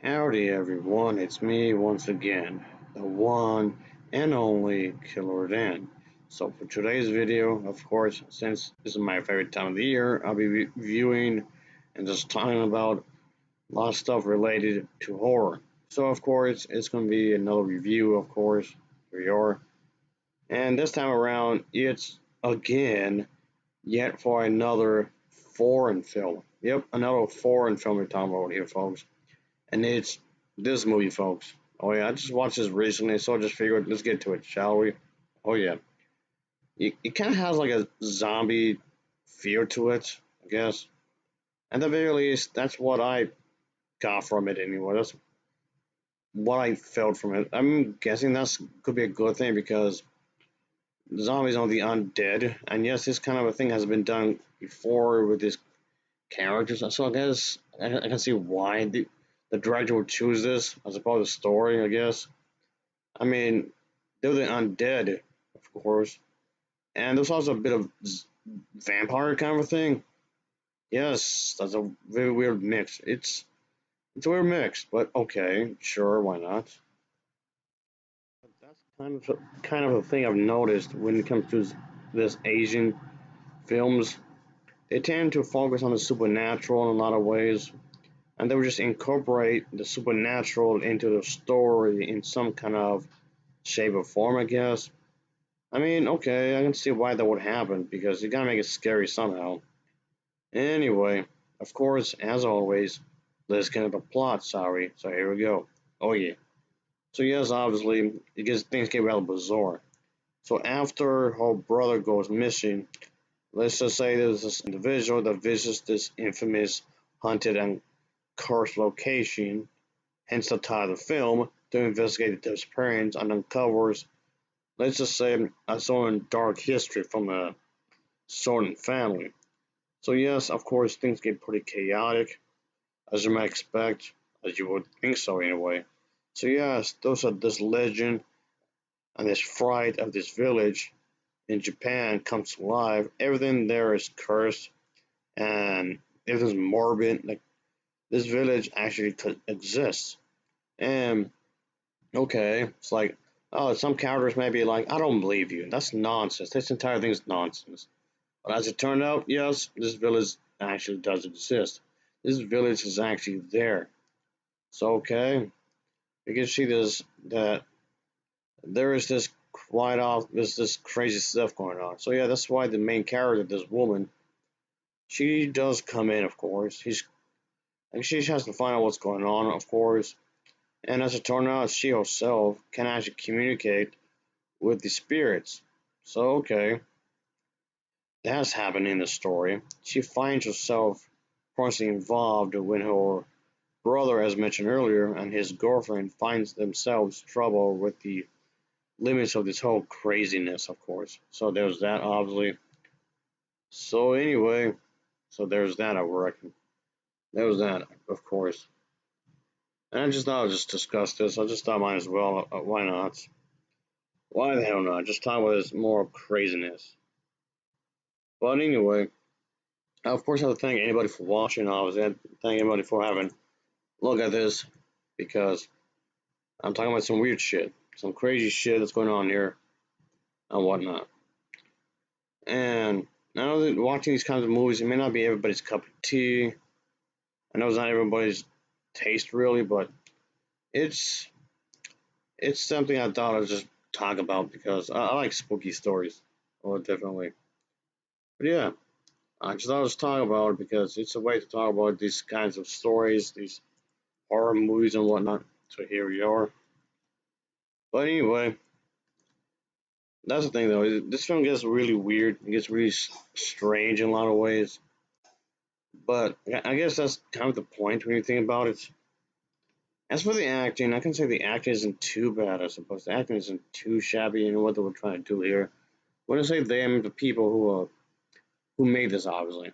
Howdy everyone, it's me once again, the one and only Killer Dan. So for today's video, of course, since this is my favorite time of the year, I'll be reviewing and just talking about a lot of stuff related to horror. So of course, it's going to be another review, of course, here you are. And this time around, it's again, yet for another foreign film. Yep, another foreign film we're talking about here, folks. And it's this movie, folks. Oh yeah, I just watched this recently, so I just figured let's get to it, shall we? Oh yeah, it kind of has like a zombie feel to it, I guess. At the very least, that's what I got from it anyway. That's what I felt from it. I'm guessing that's could be a good thing because zombies are the undead, and yes, this kind of a thing has been done before with these characters. So I guess I can see why the director would choose this as opposed to story. I guess. I mean, they're the undead, of course, and there's also a bit of vampire kind of a thing. Yes, that's a very weird mix. It's a weird mix, but okay, sure, why not? But that's kind of a thing I've noticed when it comes to this Asian films. They tend to focus on the supernatural in a lot of ways, and they would just incorporate the supernatural into the story in some kind of shape or form, I guess. I mean, okay, I can see why that would happen because you gotta make it scary somehow. Anyway, of course, as always, let's get into the plot. Sorry, so here we go. Oh yeah. So yes, obviously, things get rather bizarre. So after her brother goes missing, let's just say there's this individual that visits this infamous haunted and cursed location, hence the title of the film, to investigate the disappearance and uncovers, let's just say, a certain dark history from a certain family. So yes, of course, things get pretty chaotic, as you might expect, as you would think so anyway. So yes, those are this legend and this fright of this village in Japan comes to life. Everything there is cursed and everything's morbid. Like this village actually exists. And okay, it's like, oh, some characters may be like, I don't believe you. That's nonsense. This entire thing is nonsense. But as it turned out, yes, this village actually does exist. This village is actually there. So okay, you can see this that there is this quite off there's this crazy stuff going on. So yeah, that's why the main character, this woman, she does come in, of course. She has to find out what's going on, of course. And as it turned out, she herself can actually communicate with the spirits. So okay, that's happening in the story. She finds herself personally involved when her brother, as mentioned earlier, and his girlfriend finds themselves trouble with the limits of this whole craziness, of course. So there's that, obviously. So anyway, so there's that, I reckon. There was that, of course. And I just thought I'd just discuss this. I just thought might as well. Why not? Why the hell not? Just talk about this more craziness. But anyway, of course, I have to thank anybody for watching. Obviously, I thank anybody for having a look at this because I'm talking about some weird shit, some crazy shit that's going on here and whatnot. And I know that watching these kinds of movies, it may not be everybody's cup of tea. I know it's not everybody's taste really, but it's it's something I thought I'd just talk about because I like spooky stories. Oh, definitely. But yeah, I just thought I'd just talk about it because it's a way to talk about these kinds of stories, these horror movies and whatnot. So here we are. But anyway, that's the thing though. This film gets really weird. It gets really strange in a lot of ways. But I guess that's kind of the point when you think about it. As for the acting, I can say the acting isn't too bad, I suppose. The acting isn't too shabby in what they were trying to do here. When I say them, the people who made this, obviously.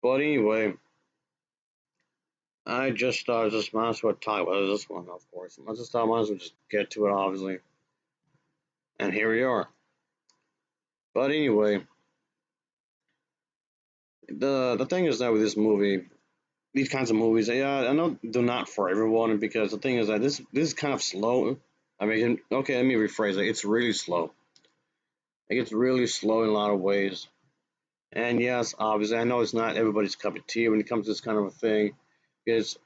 But anyway, I just just might as well talk about this one, of course. I just thought I might as well just get to it, obviously. And here we are. But anyway, the thing is that with this movie, these kinds of movies, yeah, I know they're not for everyone because the thing is that this is kind of slow. I mean, okay, let me rephrase it. It's really slow. It gets really slow in a lot of ways. And yes, obviously, I know it's not everybody's cup of tea when it comes to this kind of a thing, because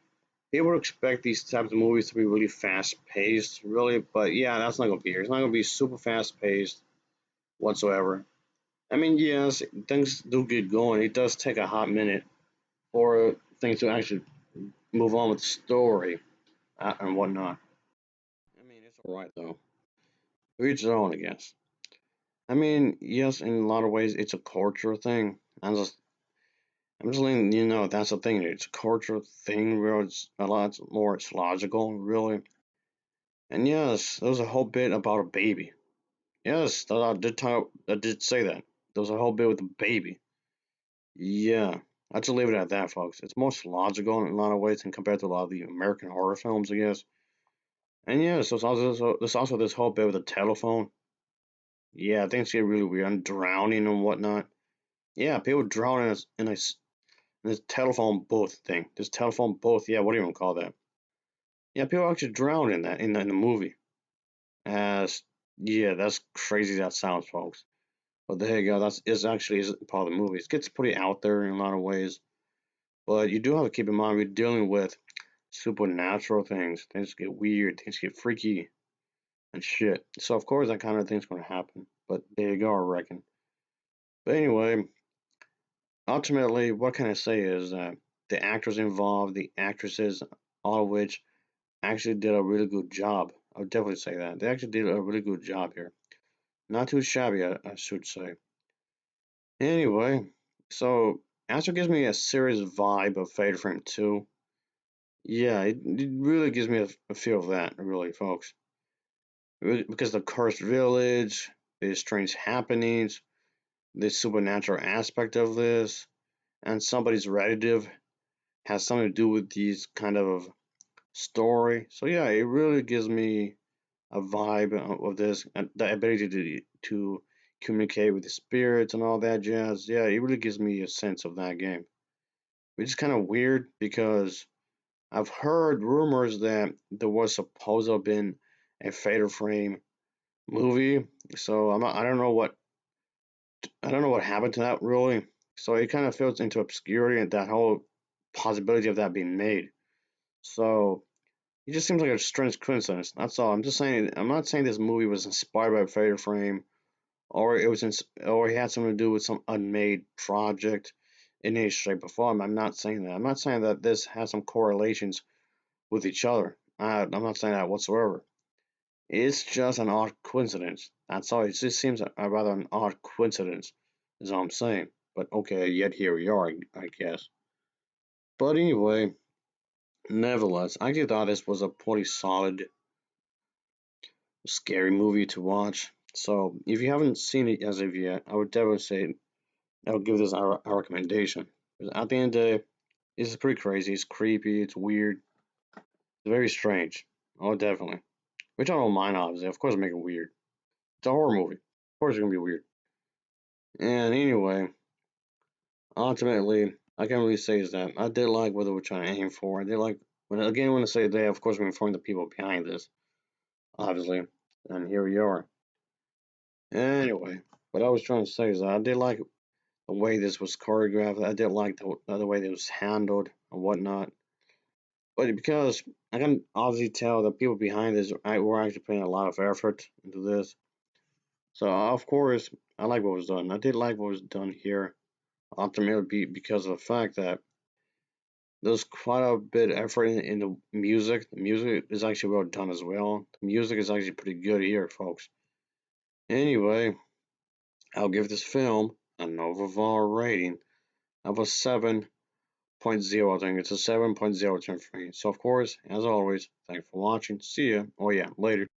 people expect these types of movies to be really fast paced, really. But yeah, that's not gonna be here. It's not gonna be super fast paced whatsoever. I mean, yes, things do get going. It does take a hot minute for things to actually move on with the story and whatnot. I mean, it's alright though. To each their own, I guess. I mean, yes, in a lot of ways, it's a cultural thing. I'm just letting you know that's the thing. It's a cultural thing where it's a lot more. It's logical, really. And yes, there was a whole bit about a baby. Yes, I did say that. There was a whole bit with the baby. Yeah, I just leave it at that, folks. It's most logical in a lot of ways, and compared to a lot of the American horror films, I guess. And yes, there's also this whole bit with the telephone. Yeah, things get really weird. And drowning and whatnot. Yeah, people drowning in this telephone booth thing. This telephone booth. Yeah, what do you even call that? Yeah, people actually drown in that in the movie. As yeah, that's crazy. That sounds, folks. But there you go. That's is actually is part of the movie. It gets pretty out there in a lot of ways. But you do have to keep in mind we're dealing with supernatural things. Things get weird. Things get freaky and shit. So of course that kind of thing's going to happen. But there you go, I reckon. But anyway, ultimately, what can I say is that the actors involved, the actresses, all of which actually did a really good job. I would definitely say that. They actually did a really good job here. Not too shabby, I should say. Anyway, so Astro gives me a serious vibe of Fatal Frame 2. Yeah, it really gives me a feel of that, really, folks. Because the cursed village, the strange happenings, the supernatural aspect of this, and somebody's relative has something to do with these kind of story. So yeah, it really gives me a vibe of this, and the ability to communicate with the spirits and all that jazz. Yeah, it really gives me a sense of that game, which is kind of weird because I've heard rumors that there was supposed to have been a Fatal Frame movie. So I don't know what happened to that really. So it kind of fills into obscurity and that whole possibility of that being made. So it just seems like a strange coincidence. That's all. I'm just saying. I'm not saying this movie was inspired by Fatal Frame, or or it had something to do with some unmade project in any shape or form. I'm not saying that. I'm not saying that this has some correlations with each other. I'm not saying that whatsoever. It's just an odd coincidence. That's all. It just seems a rather an odd coincidence, is all I'm saying. But okay, yet here we are, I guess. But anyway, nevertheless, I actually thought this was a pretty solid, scary movie to watch. So if you haven't seen it as of yet, I would definitely say I would give this a recommendation. Because at the end of the day, it's pretty crazy. It's creepy. It's weird. It's very strange. Oh, definitely. Which I don't mind, obviously. Of course, make it weird. It's a horror movie. Of course, it's gonna be weird. And anyway, ultimately, I can't really say is that I did like what they were trying to aim for. I did like when I say they, of course, we're informing the people behind this, obviously. And here we are. Anyway, what I was trying to say is that I did like the way this was choreographed. I did like the way it was handled and whatnot. But because I can obviously tell the people behind this were actually putting a lot of effort into this. So of course, I like what was done. I did like what was done here. Ultimately, because of the fact that there's quite a bit of effort in the music. The music is actually well done as well. The music is actually pretty good here, folks. Anyway, I'll give this film an overall rating of a 7.0. I think it's a 7.0 for me. So, of course, as always, thanks for watching. See ya. Oh, yeah, later.